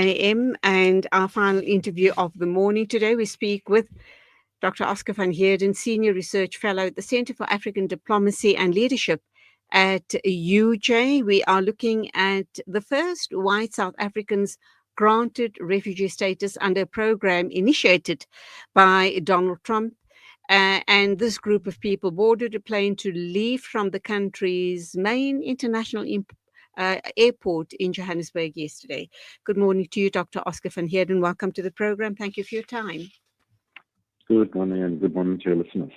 a.m. and our final interview of the morning. Today we speak with Dr. Oscar van Heerden, Senior Research Fellow at the Center for African Diplomacy and Leadership at UJ. We are looking at the first white South Africans granted refugee status under a program initiated by Donald Trump. And this group of people boarded a plane to leave from the country's main international airport in Johannesburg yesterday. Good morning to you, Dr. Oscar van Heerden. Welcome to the program. Thank you for your time. Good morning, and good morning to your listeners.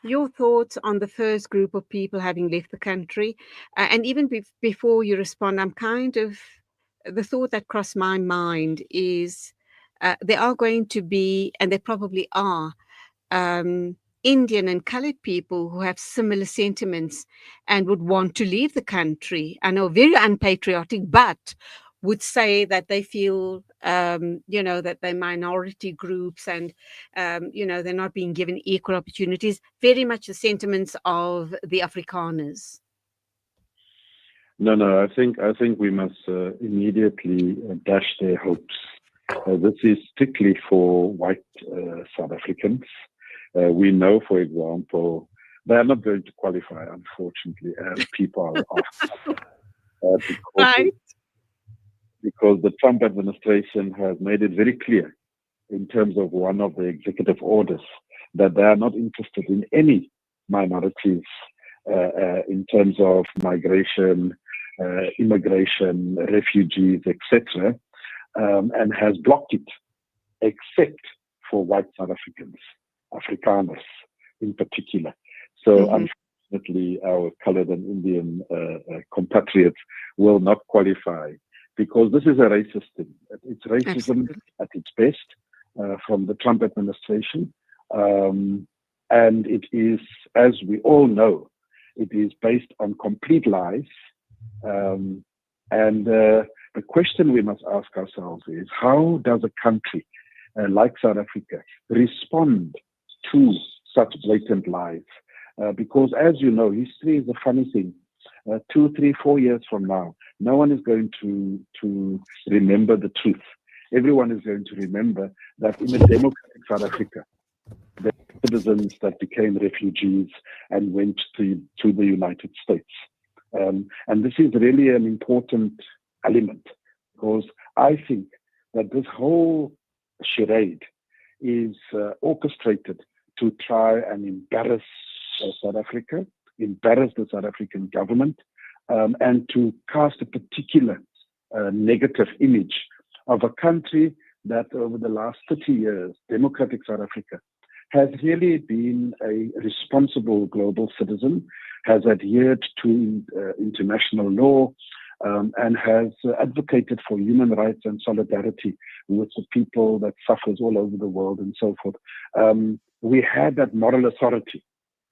Your thoughts on the first group of people having left the country, and even before you respond, the thought that crossed my mind is there are going to be, and there probably are, Indian and colored people who have similar sentiments and would want to leave the country. I know, very unpatriotic, but would say that they feel, that they're minority groups and, they're not being given equal opportunities. Very much the sentiments of the Afrikaners. No, I think we must immediately dash their hopes. This is strictly for white South Africans. We know, for example, they are not going to qualify, unfortunately, as people are Right. because the Trump administration has made it very clear in terms of one of the executive orders that they are not interested in any minorities in terms of migration, immigration, refugees, etc., and has blocked it, except for white South Africans, Afrikaners in particular. So unfortunately, our colored and Indian compatriots will not qualify because this is a racist thing. It's racism Absolutely. At its best from the Trump administration. And it is, as we all know, it is based on complete lies. And the question we must ask ourselves is, how does a country like South Africa respond to such blatant lies? Because as you know, history is a funny thing. 2, 3, 4 years from now, no one is going to remember the truth. Everyone is going to remember that in a democratic South Africa, the citizens that became refugees and went to the United States. And this is really an important element because I think that this whole charade is orchestrated to try and embarrass South Africa, embarrass the South African government, and to cast a particular negative image of a country that over the last 30 years, democratic South Africa, has really been a responsible global citizen, has adhered to international law, and has advocated for human rights and solidarity with the people that suffers all over the world and so forth. We had that moral authority,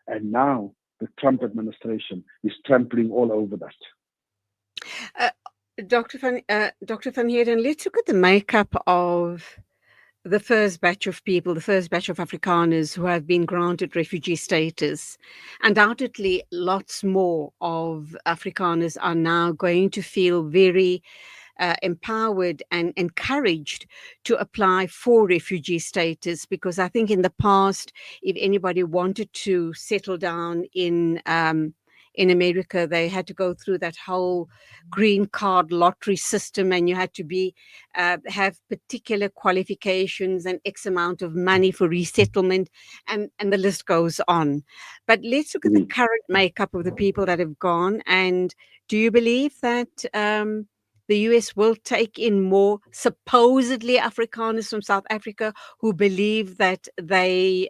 and now the Trump administration is trampling all over that. Dr. Van Heerden, let's look at the makeup of the first batch of people, the first batch of Afrikaners who have been granted refugee status. Undoubtedly, lots more of Afrikaners are now going to feel very empowered and encouraged to apply for refugee status, because I think in the past, if anybody wanted to settle down in America, they had to go through that whole green card lottery system, and you had to be have particular qualifications and X amount of money for resettlement, and the list goes on. But let's look at the current makeup of the people that have gone. And do you believe that the US will take in more supposedly Afrikaners from South Africa who believe that they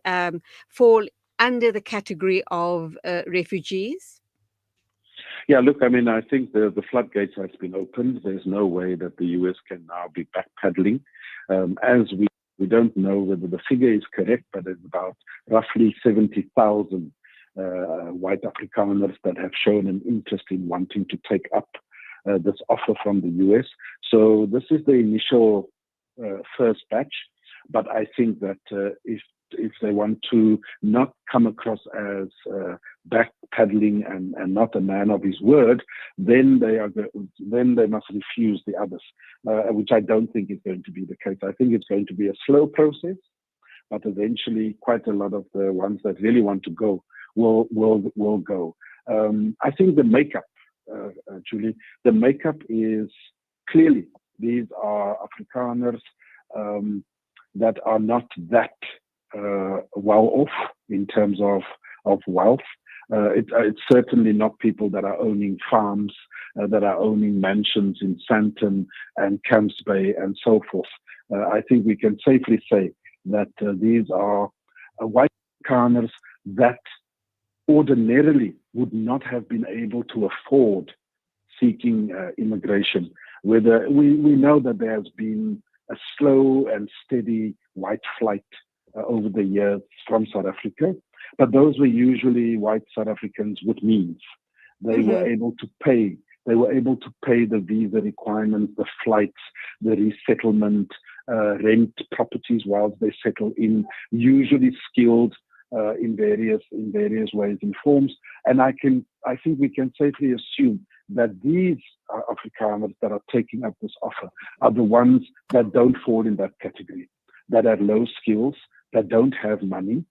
fall under the category of refugees? Yeah, look, I mean, I think the floodgates has been opened. There's no way that the US can now be backpedaling. As we don't know whether the figure is correct, but it's about roughly 70,000 white Afrikaners that have shown an interest in wanting to take up this offer from the US. So this is the initial first batch. But I think that if they want to not come across as backpedaling and not a man of his word, then then they must refuse the others, which I don't think is going to be the case. I think it's going to be a slow process, but eventually quite a lot of the ones that really want to go will go. I think the makeup, Julie, the makeup is clearly these are Afrikaners that are not that well off in terms of wealth. It's certainly not people that are owning farms, that are owning mansions in Sandton and Camps Bay and so forth. I think we can safely say that these are white Afrikaners that ordinarily would not have been able to afford seeking immigration. Whether we know that there has been a slow and steady white flight over the years from South Africa, but those were usually white South Africans with means. They were able to pay. They were able to pay the visa requirements, the flights, the resettlement, rent properties whilst they settle in. Usually skilled in various ways and forms. And I think we can safely assume that these Afrikaners that are taking up this offer are the ones that don't fall in that category, that have low skills, that don't have money,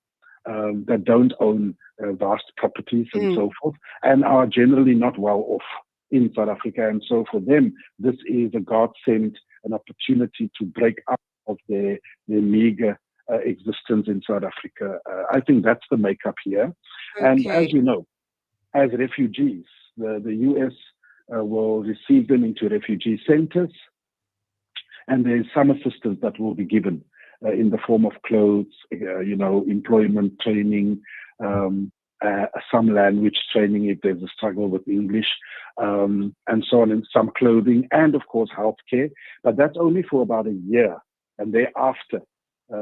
that don't own vast properties and so forth, and are generally not well off in South Africa. And so for them, this is a godsend, an opportunity to break up of their meager existence in South Africa. I think that's the makeup here. Okay. And as you know, as refugees, the US will receive them into refugee centers, and there's some assistance that will be given in the form of clothes, employment training, some language training if there's a struggle with English, and so on, and some clothing, and of course healthcare. But that's only for about a year, and thereafter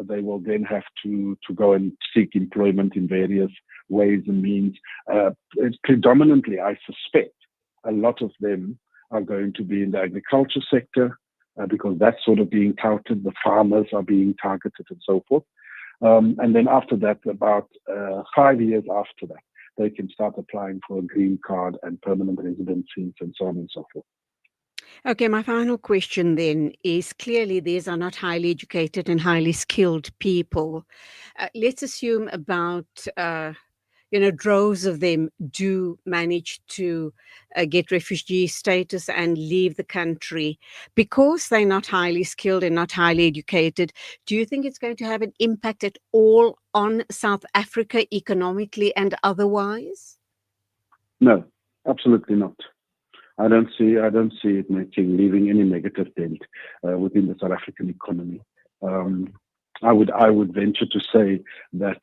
they will then have to go and seek employment in various ways and means. It's predominantly, I suspect, a lot of them are going to be in the agriculture sector, because that's sort of being touted. The farmers are being targeted and so forth. And then after that, about 5 years after that, they can start applying for a green card and permanent residencies and so on and so forth. Okay, my final question then is, clearly these are not highly educated and highly skilled people. Let's assume about droves of them do manage to get refugee status and leave the country. Because they're not highly skilled and not highly educated, do you think it's going to have an impact at all on South Africa economically and otherwise? No, absolutely not. I don't see it leaving any negative dent within the South African economy. I would venture to say that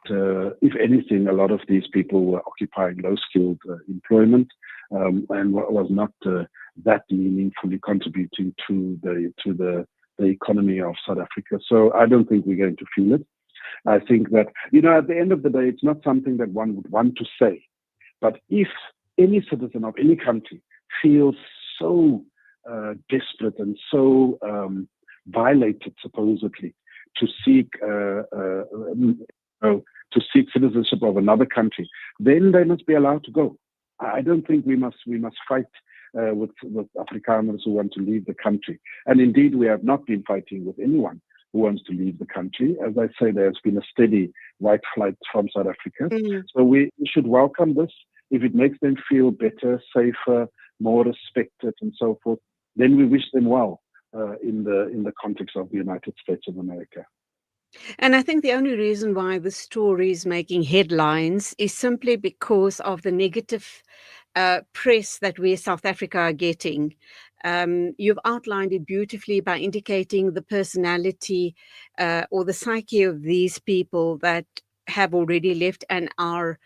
if anything, a lot of these people were occupying low-skilled employment and was not that meaningfully contributing to the economy of South Africa. So I don't think we're going to feel it. I think that at the end of the day, it's not something that one would want to say. But if any citizen of any country feels so desperate and so violated, supposedly, to seek citizenship of another country, then they must be allowed to go. I don't think we must fight with Afrikaners who want to leave the country. And indeed, we have not been fighting with anyone who wants to leave the country. As I say, there's been a steady white flight from South Africa. So we should welcome this. If it makes them feel better, safer, more respected, and so forth, then we wish them well in the context of the United States of America. And I think the only reason why the story is making headlines is simply because of the negative press that we, South Africa, are getting. You've outlined it beautifully by indicating the personality or the psyche of these people that have already left and are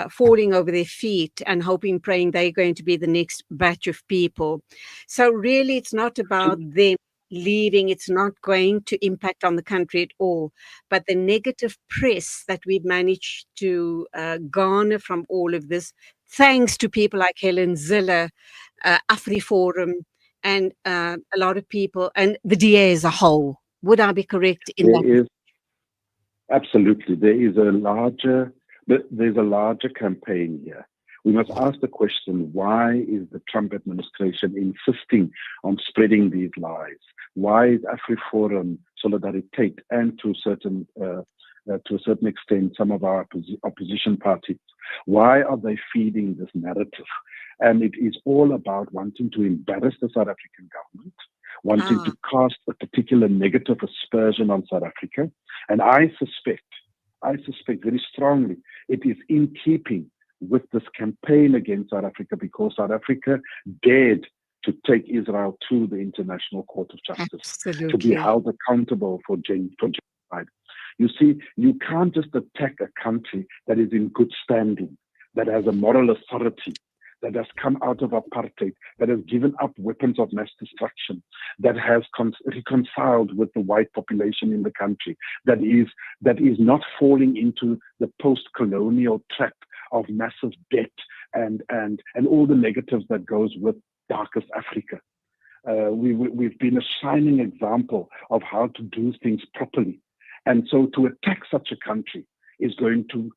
falling over their feet and hoping, praying they're going to be the next batch of people. So really, it's not about them leaving. It's not going to impact on the country at all. But the negative press that we've managed to garner from all of this, thanks to people like Helen Zille, AfriForum, and a lot of people, and the DA as a whole. Would I be correct in that? Absolutely. There is a larger there's a larger campaign here. We must ask the question, why is the Trump administration insisting on spreading these lies? Why is AfriForum, Solidariteit, and to a certain extent, some of our opposition parties, why are they feeding this narrative? And it is all about wanting to embarrass the South African government, wanting to cast a particular negative aspersion on South Africa. And I suspect very strongly it is in keeping with this campaign against South Africa, because South Africa dared to take Israel to the International Court of Justice to be held accountable for genocide. You see, you can't just attack a country that is in good standing, that has a moral authority, that has come out of apartheid, that has given up weapons of mass destruction, that has reconciled with the white population in the country, that is not falling into the post-colonial trap of massive debt and all the negatives that goes with darkest Africa. We've been a shining example of how to do things properly. And so to attack such a country is going to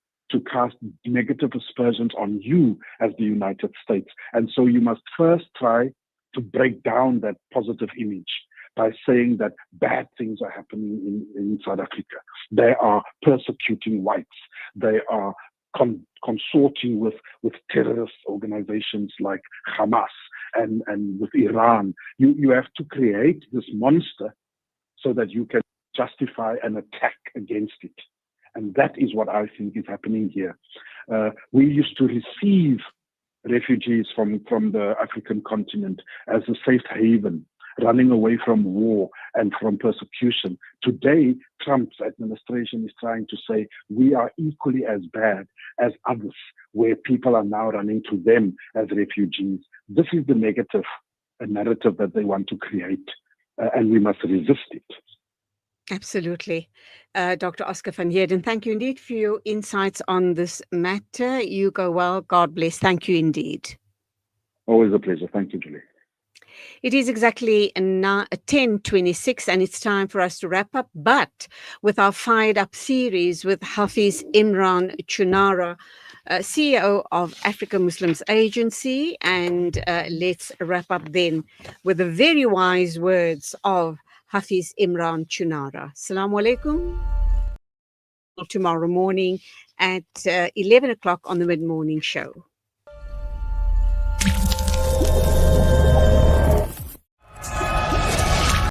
cast negative aspersions on you as the United States. And so you must first try to break down that positive image by saying that bad things are happening in South Africa. They are persecuting whites. They are consorting with terrorist organizations like Hamas and with Iran. You have to create this monster so that you can justify an attack against it. And that is what I think is happening here. We used to receive refugees from the African continent as a safe haven, running away from war and from persecution. Today, Trump's administration is trying to say we are equally as bad as others, where people are now running to them as refugees. This is the negative narrative that they want to create, and we must resist it. Absolutely. Dr. Oscar van Heerden, thank you indeed for your insights on this matter. You go well. God bless. Thank you indeed. Always a pleasure. Thank you, Julie. It is exactly now 10:26 and it's time for us to wrap up, but with our Fired Up series with Hafiz Imran Chunara, CEO of Africa Muslims Agency. And let's wrap up then with the very wise words of Hafiz Imran Chunara. Assalamu alaikum. Tomorrow morning at 11 o'clock on the mid-morning show.